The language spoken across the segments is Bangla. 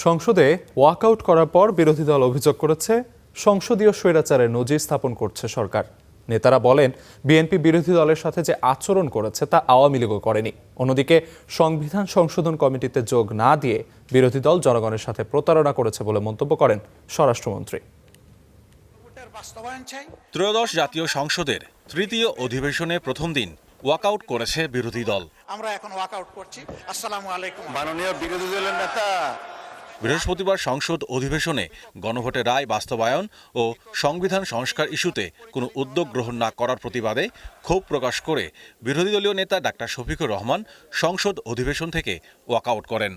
সংসদে ওয়াকআউট করার পর বিরোধী দল অভিযোগ করেছে সংসদীয় স্বৈরাচারের নজির স্থাপন করছে সরকার। নেতারা বলেন, বিএনপি বিরোধী দলের সাথে যে আচরণ করেছে তা আওয়ামী লীগও করেনি। অন্যদিকে সংবিধান সংশোধন কমিটিতে যোগ না দিয়ে বিরোধী দল জনগণের সাথে প্রতারণা করেছে বলে মন্তব্য করেন স্বরাষ্ট্রমন্ত্রী। ত্রয়োদশ জাতীয় সংসদের তৃতীয় অধিবেশনে প্রথম দিন ওয়াকআউট করেছে বিরোধী দল। আমরা এখন ওয়াকআউট করছি। আসসালামু আলাইকুম। মাননীয় বিরোধী দলের নেতা। বৃহস্পতিবার সংসদ অধিবেশনে গণভোটের রায় বাস্তবায়ন ও সংবিধান সংস্কার ইস্যুতে কোনো উদ্যোগ গ্রহণ না করার প্রতিবাদে ক্ষোভ প্রকাশ করে বিরোধী দলীয় নেতা ডাক্তার শফিকুর রহমান সংসদ অধিবেশন থেকে ওয়াকআউট করেন।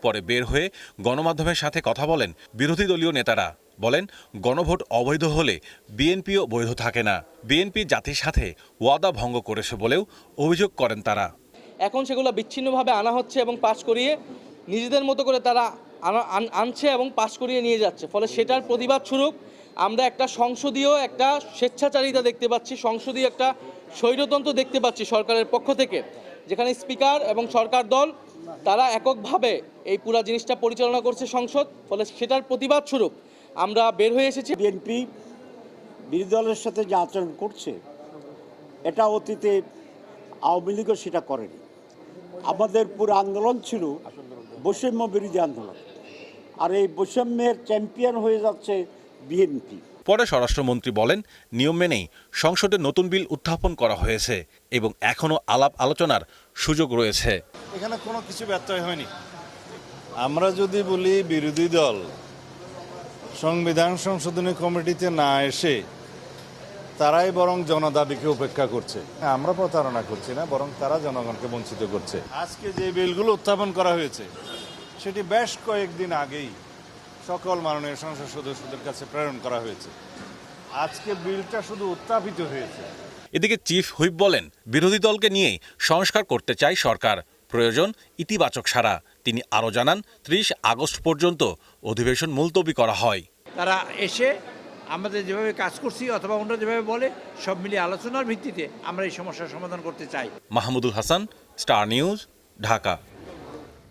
পরে বের হয়ে গণমাধ্যমের সাথে কথা বলেন বিরোধী দলীয় নেতারা। বলেন, গণভোট অবৈধ হলে বিএনপিও বৈধ থাকে না। বিএনপি জাতির সাথে ওয়াদা ভঙ্গ করেছে বলেও অভিযোগ করেন তারা। এখন সেগুলো বিচ্ছিন্নভাবে আনা হচ্ছে এবং পাশ করিয়ে নিজেদের মতো করে তারা আনছে এবং পাশ করিয়ে নিয়ে যাচ্ছে। ফলে সেটার প্রতিবাদ স্বরূপ আমরা একটা সংসদীয় একটা স্বেচ্ছাচারিতা দেখতে পাচ্ছি, সংসদীয় একটা স্বৈরতন্ত্র দেখতে পাচ্ছি সরকারের পক্ষ থেকে, যেখানে স্পিকার এবং সরকার দল তারা এককভাবে এই পুরা জিনিসটা পরিচালনা করছে সংসদ। ফলে সেটার প্রতিবাদ স্বরূপ আমরা বের হয়ে এসেছি। বিএনপি বিরোধী দলের সাথে যে আচরণ করছে এটা অতীতে আওয়ামী লীগও সেটা করেনি। আমাদের পুরো আন্দোলন ছিল বৈষম্য বিরোধী আন্দোলন, আর এই বৈষম্যের চ্যাম্পিয়ন হয়ে যাচ্ছে বিএনপি। পরে স্বরাষ্ট্রমন্ত্রী বলেন, নিয়ম মেনেই সংসদে নতুন বিল উত্থাপন করা হয়েছে এবং এখনও আলাপ আলোচনার সুযোগ রয়েছে। এখানে কোনো কিছু ব্যত্যয় হয়নি। আমরা যদি বলি বিরোধী দল সংবিধান সংশোধনী কমিটিতে না এসে তারাই বরং জনদাবিকে উপেক্ষা করছে। আমরা প্রতারণা করছি না, বরং তারা জনগণকে বঞ্চিত করছে। আজকে যে বিলগুলো উত্থাপন করা হয়েছে সেটি বেশ কয়েকদিন আগেই সকল মাননীয় সংসদ সদস্যদের কাছে প্রেরণ করা হয়েছে। আজকে বিলটা শুধু উত্থাপিত হয়েছে। এদিকে চিফ হুইপ বলেন, বিরোধী দলকে নিয়ে সংস্কার করতে চায় সরকার, প্রয়োজন ইতিবাচক সাড়া। তিনি আরও জানান, 30 আগস্ট পর্যন্ত অধিবেশন মুলতবি করা হয়। তারা এসে আমাদের যেভাবে কাজ করছি অথবা অন্য যেভাবে বলে সব মিলিয়ে আলোচনার ভিত্তিতে আমরা এই সমস্যার সমাধান করতে চাই। Mahmudul Hasan, star news, Dhaka.